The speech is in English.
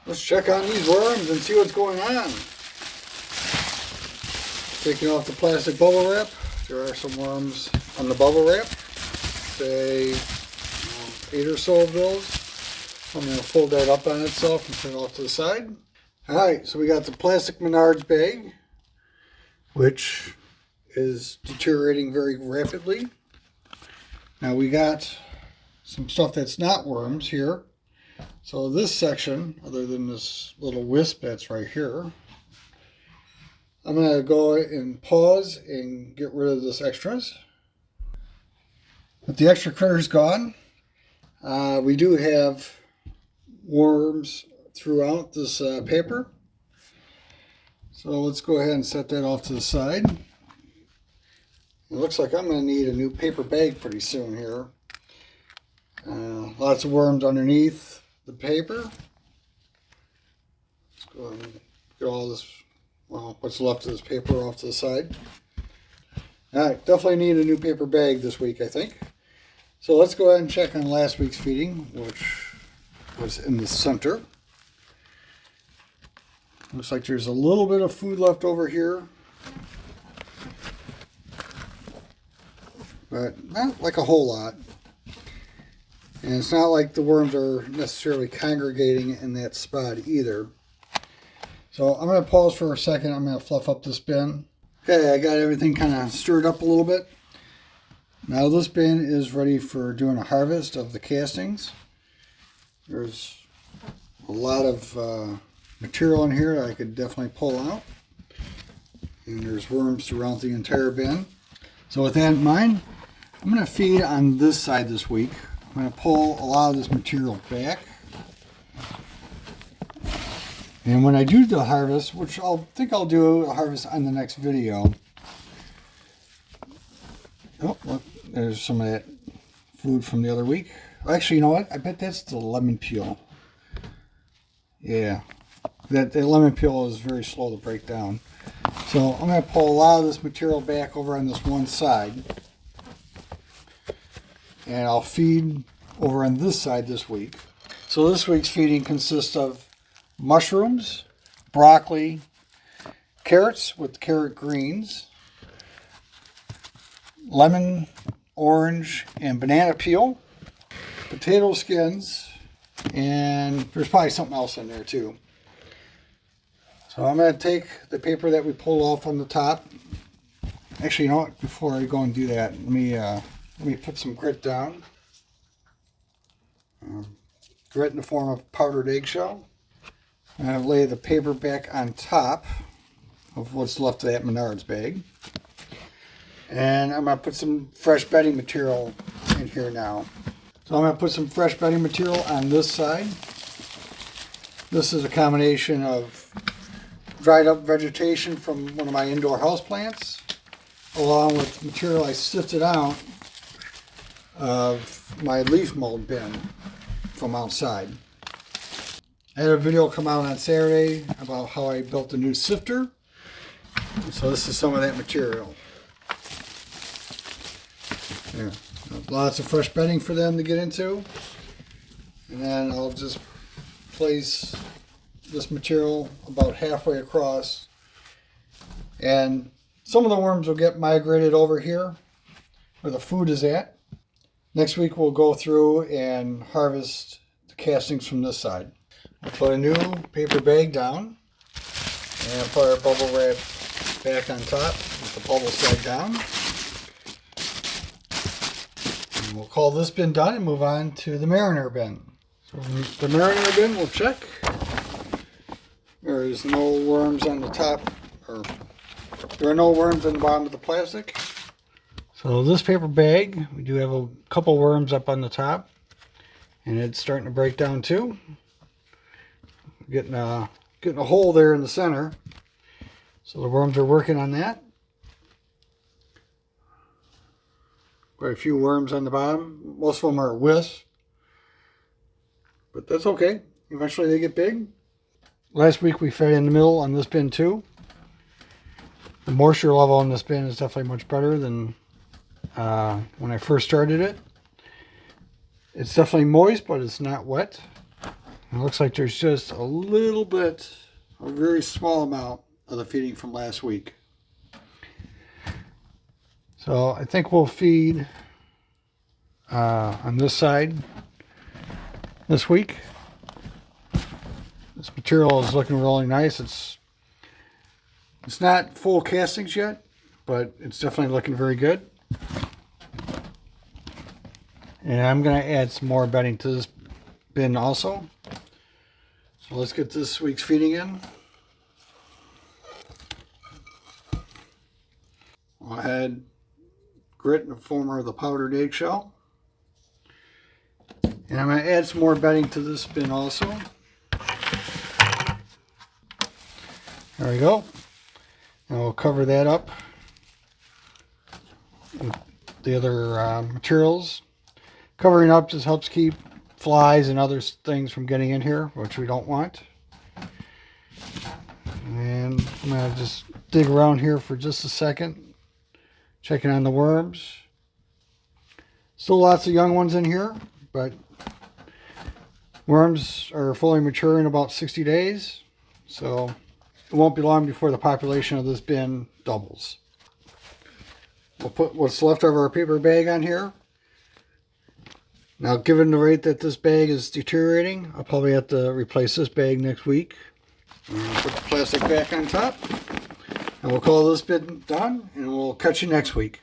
Let's check on these worms and see what's going on. Taking off the plastic bubble wrap. There are some worms on the bubble wrap. Say 8 or so of those. I'm going to fold that up on itself and put it off to the side. Alright, so we got the plastic Menards bag, which is deteriorating very rapidly. Now we got some stuff that's not worms here. So this section, other than this little wisp that's right here, I'm going to go and pause and get rid of this extras. With the extra critters gone, we do have worms throughout this paper. So let's go ahead and set that off to the side. It looks like I'm going to need a new paper bag pretty soon here. Lots of worms underneath the paper. Let's go ahead and get all this, well, what's left of this paper off to the side. Alright, definitely need a new paper bag this week, I think. So let's go ahead and check on last week's feeding, which was in the center. Looks like there's a little bit of food left over here, but not like a whole lot. And it's not like the worms are necessarily congregating in that spot either. So I'm going to pause for a second. I'm going to fluff up this bin. Okay, I got everything kind of stirred up a little bit. Now this bin is ready for doing a harvest of the castings. There's a lot of material in here that I could definitely pull out. And there's worms throughout the entire bin. So with that in mind, I'm going to feed on this side this week. I'm going to pull a lot of this material back. And when I do the harvest, which I think I'll do a harvest on the next video. Oh, look, there's some of that food from the other week. Actually, you know what? I bet that's the lemon peel. Yeah. That lemon peel is very slow to break down. So I'm going to pull a lot of this material back over on this one side. And I'll feed over on this side this week. So this week's feeding consists of mushrooms, broccoli, carrots with carrot greens, lemon, orange, and banana peel, potato skins, and there's probably something else in there too. So I'm going to take the paper that we pulled off on the top. Actually, you know what? Before I go and do that, let me put some grit down. Grit in the form of powdered eggshell. I'm going to lay the paper back on top of what's left of that Menards bag. And I'm going to put some fresh bedding material in here now. So I'm going to put some fresh bedding material on this side. This is a combination of dried up vegetation from one of my indoor houseplants, along with material I sifted out of my leaf mold bin from outside. I had a video come out on Saturday about how I built a new sifter. So this is some of that material. Yeah, lots of fresh bedding for them to get into. And then I'll just place this material about halfway across, and some of the worms will get migrated over here where the food is at. Next week we'll go through and harvest the castings from this side. We'll put a new paper bag down and put our bubble wrap back on top with the bubble slide down. And we'll call this bin done and move on to the mariner bin. So the mariner bin, we'll check. There's no worms on the top, or there are no worms on the bottom of the plastic. So this paper bag, we do have a couple worms up on the top, and it's starting to break down too. Getting a hole there in the center. So the worms are working on that. Quite a few worms on the bottom. Most of them are wisps, but that's okay. Eventually they get big. Last week we fed in the middle on this bin too. The moisture level in this bin is definitely much better than when I first started it. It's definitely moist, but it's not wet. It looks like there's just a little bit, a very small amount of the feeding from last week. So I think we'll feed on this side this week. This material is looking really nice. It's not full castings yet, but it's definitely looking very good. And I'm going to add some more bedding to this bin also. So let's get this week's feeding in. I'll add grit in the form of the powdered eggshell. And I'm going to add some more bedding to this bin also. There we go. And we'll cover that up with the other materials. Covering up just helps keep flies and other things from getting in here, which we don't want. And I'm going to just dig around here for just a second, checking on the worms. Still lots of young ones in here, but worms are fully mature in about 60 days, so it won't be long before the population of this bin doubles. We'll put what's left of our paper bag on here. Now, given the rate that this bag is deteriorating, I'll probably have to replace this bag next week. And put the plastic back on top. And we'll call this bin done, and we'll catch you next week.